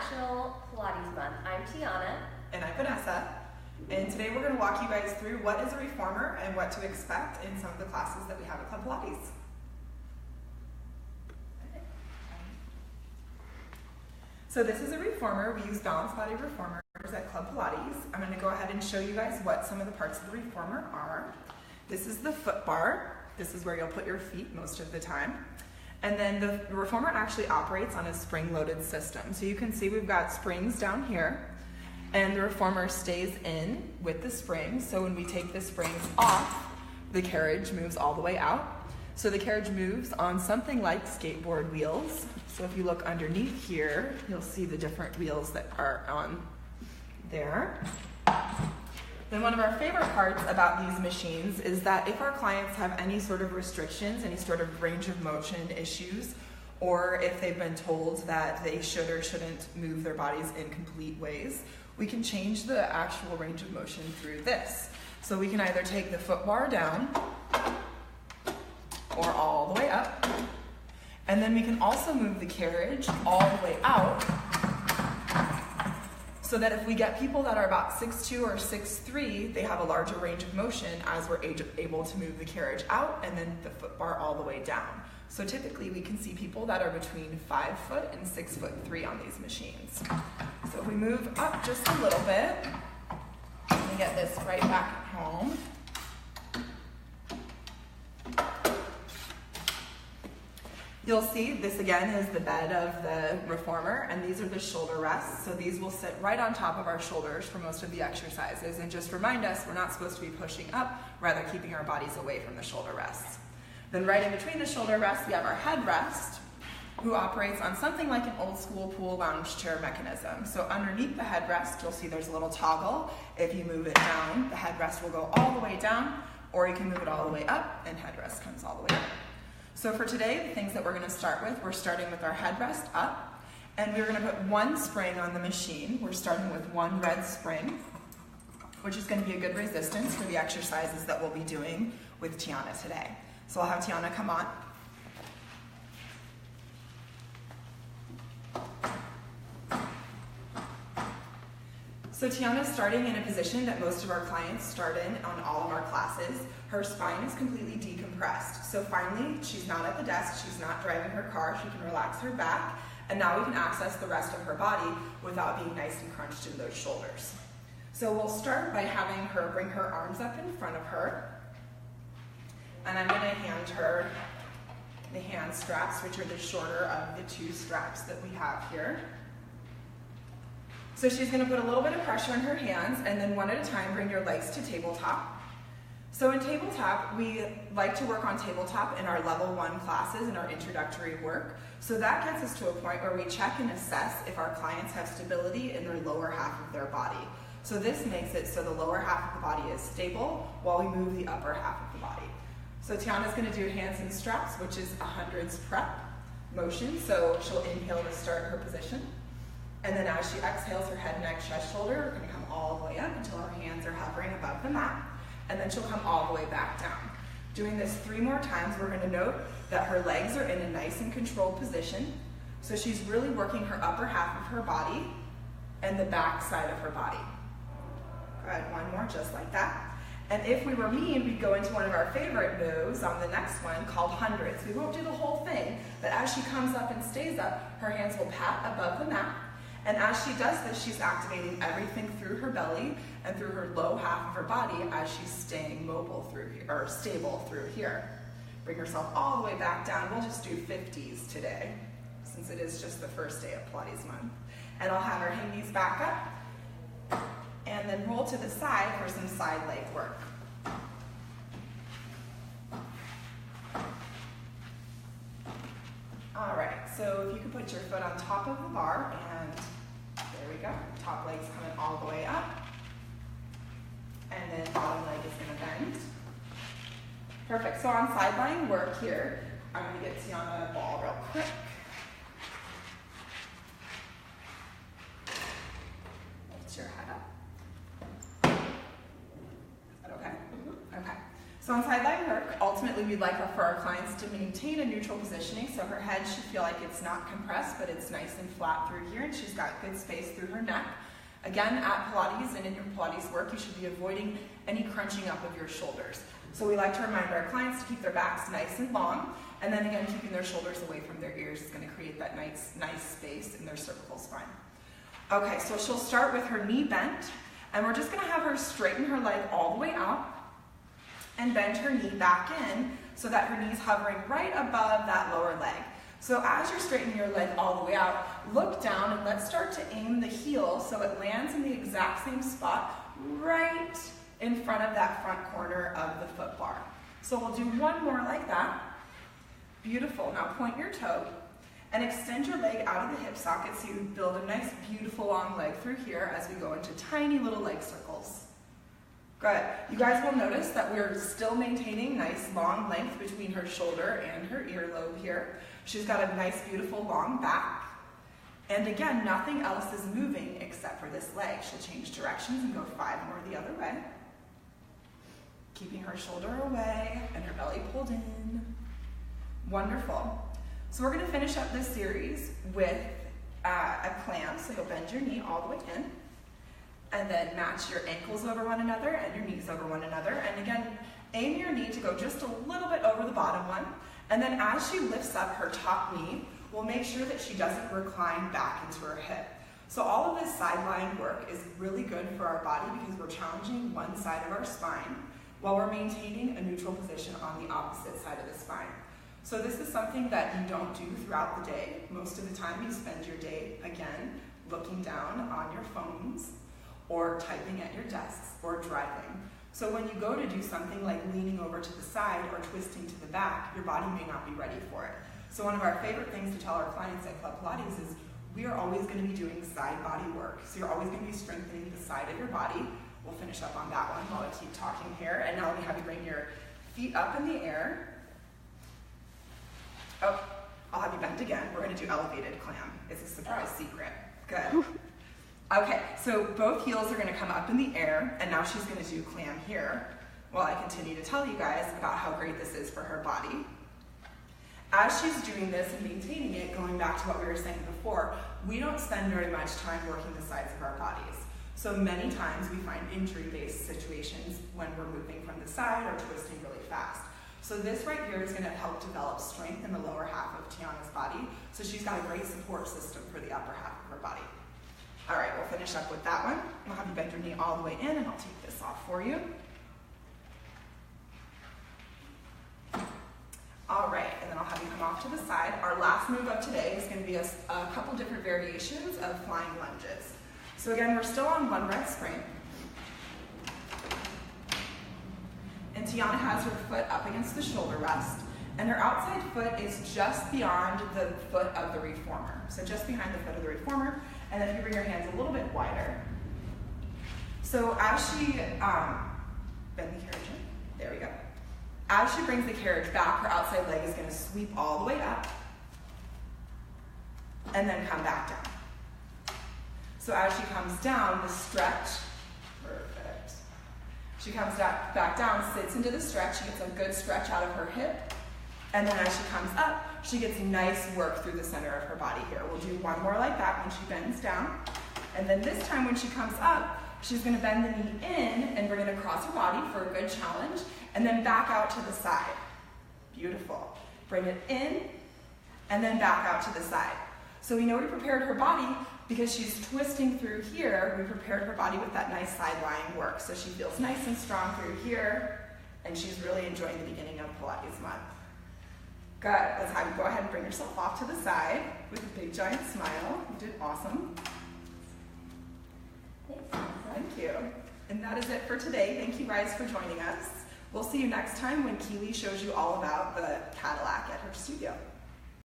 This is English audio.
National Pilates Month. I'm Tiana. And I'm Vanessa. And today we're going to walk you guys through what is a reformer and what to expect in some of the classes that we have at Club Pilates. So this is a reformer. We use balanced body reformers at Club Pilates. I'm going to go ahead and show you guys what some of the parts of the reformer are. This is the foot bar. This is where you'll put your feet most of the time. And then the reformer actually operates on a spring-loaded system. So you can see we've got springs down here, and the reformer stays in with the springs. So when we take the springs off, the carriage moves all the way out. So the carriage moves on something like skateboard wheels. So if you look underneath here, you'll see the different wheels that are on there. Then one of our favorite parts about these machines is that if our clients have any sort of restrictions, any sort of range of motion issues, or if they've been told that they should or shouldn't move their bodies in complete ways, we can change the actual range of motion through this. So we can either take the foot bar down or all the way up, and then we can also move the carriage all the way out, so that if we get people that are about 6'2" or 6'3", they have a larger range of motion as we're able to move the carriage out and then the foot bar all the way down. So typically we can see people that are between 5 foot and 6'3" on these machines. So if we move up just a little bit, let me get this right back at home. You'll see this again is the bed of the reformer, and these are the shoulder rests. So these will sit right on top of our shoulders for most of the exercises, and just remind us we're not supposed to be pushing up, rather keeping our bodies away from the shoulder rests. Then right in between the shoulder rests, we have our headrest, who operates on something like an old school pool lounge chair mechanism. So underneath the headrest, you'll see there's a little toggle. If you move it down, the headrest will go all the way down, or you can move it all the way up, and headrest comes all the way up. So for today, the things that we're going to start with, we're starting with our headrest up, and we're going to put one spring on the machine. We're starting with one red spring, which is going to be a good resistance for the exercises that we'll be doing with Tiana today. So I'll have Tiana come on. So Tiana's starting in a position that most of our clients start in on all of our classes. Her spine is completely decompressed. So finally, she's not at the desk, she's not driving her car, she can relax her back, and now we can access the rest of her body without being nice and crunched in those shoulders. So we'll start by having her bring her arms up in front of her, and I'm gonna hand her the hand straps, which are the shorter of the two straps that we have here. So she's going to put a little bit of pressure on her hands, and then one at a time bring your legs to tabletop. So in tabletop, we like to work on tabletop in our level 1 classes and our introductory work. So that gets us to a point where we check and assess if our clients have stability in their lower half of their body. So this makes it so the lower half of the body is stable while we move the upper half of the body. So Tiana's going to do hands and straps, which is a hundreds prep motion. So she'll inhale to start her position. And then as she exhales, her head, neck, chest, shoulder are going to come all the way up until her hands are hovering above the mat. And then she'll come all the way back down. Doing this 3 more times, we're going to note that her legs are in a nice and controlled position. So she's really working her upper half of her body and the back side of her body. Go ahead, 1 more, just like that. And if we were mean, we'd go into one of our favorite moves on the next one called hundreds. We won't do the whole thing, but as she comes up and stays up, her hands will pat above the mat. And as she does this, she's activating everything through her belly and through her low half of her body as she's staying mobile through here, or stable through here. Bring herself all the way back down. We'll just do 50s today, since it is just the first day of Pilates month. And I'll have her hang these back up, and then roll to the side for some side leg work. All right, so if you could put your foot on top of the bar, and there we go. Top leg's coming all the way up, and then bottom leg is gonna bend. Perfect, so on sideline work here, I'm gonna get Tiana a ball real quick. Lift your head up. Is that okay? Mm-hmm. Okay. So on sideline work, ultimately Ideally, we'd like for our clients to maintain a neutral positioning, so her head should feel like it's not compressed, but it's nice and flat through here, and she's got good space through her neck. Again, at Pilates and in your Pilates work, you should be avoiding any crunching up of your shoulders. So we like to remind our clients to keep their backs nice and long, and then again, keeping their shoulders away from their ears is going to create that nice space in their cervical spine. Okay, so she'll start with her knee bent, and we're just going to have her straighten her leg all the way out and bend her knee back in so that her knee's hovering right above that lower leg. So as you're straightening your leg all the way out, look down and let's start to aim the heel so it lands in the exact same spot right in front of that front corner of the foot bar. So we'll do one more like that. Beautiful. Now point your toe and extend your leg out of the hip socket so you build a nice, beautiful long leg through here as we go into tiny little leg circles. Good. You guys will notice that we're still maintaining nice long length between her shoulder and her earlobe here. She's got a nice, beautiful long back. And again, nothing else is moving except for this leg. She'll change directions and go 5 more the other way. Keeping her shoulder away and her belly pulled in. Wonderful. So we're going to finish up this series with a clam. So you'll bend your knee all the way in. And then match your ankles over one another and your knees over one another. And again, aim your knee to go just a little bit over the bottom one. And then as she lifts up her top knee, we'll make sure that she doesn't recline back into her hip. So all of this sideline work is really good for our body because we're challenging one side of our spine while we're maintaining a neutral position on the opposite side of the spine. So this is something that you don't do throughout the day. Most of the time you spend your day, again, looking down on your phones or typing at your desks or driving. So when you go to do something like leaning over to the side or twisting to the back, your body may not be ready for it. So one of our favorite things to tell our clients at Club Pilates is we are always going to be doing side body work. So you're always going to be strengthening the side of your body. We'll finish up on that one while I keep talking here. And now let me have you bring your feet up in the air. Oh, I'll have you bend again. We're going to do elevated clam. It's a surprise secret. Good. Okay, so both heels are going to come up in the air, and now she's going to do clam here while I continue to tell you guys about how great this is for her body. As she's doing this and maintaining it, going back to what we were saying before, we don't spend very much time working the sides of our bodies. So many times we find injury-based situations when we're moving from the side or twisting really fast. So this right here is going to help develop strength in the lower half of Tiana's body, so she's got a great support system for the upper half of her body. All right, we'll finish up with that one. I'll have you bend your knee all the way in, and I'll take this off for you. All right, and then I'll have you come off to the side. Our last move of today is going to be a couple different variations of flying lunges. So again, we're still on one red spring. And Tiana has her foot up against the shoulder rest, and her outside foot is just beyond the foot of the reformer. So just behind the foot of the reformer. And then if you bring your hands a little bit wider. So as she, bend the carriage in, there we go. As she brings the carriage back, her outside leg is going to sweep all the way up and then come back down. So as she comes down, the stretch, perfect. She comes back down, sits into the stretch, she gets a good stretch out of her hip, and then as she comes up, she gets nice work through the center of her body here. We'll do one more like that when she bends down. And then this time when she comes up, she's going to bend the knee in and bring it across her body for a good challenge, and then back out to the side. Beautiful. Bring it in, and then back out to the side. So we know we prepared her body because she's twisting through here. We prepared her body with that nice side lying work. So she feels nice and strong through here, and she's really enjoying the beginning of Pilates month. Good. Let's have you go ahead and bring yourself off to the side with a big giant smile. You did awesome. Thank you. And that is it for today. Thank you guys for joining us. We'll see you next time when Keely shows you all about the Cadillac at her studio.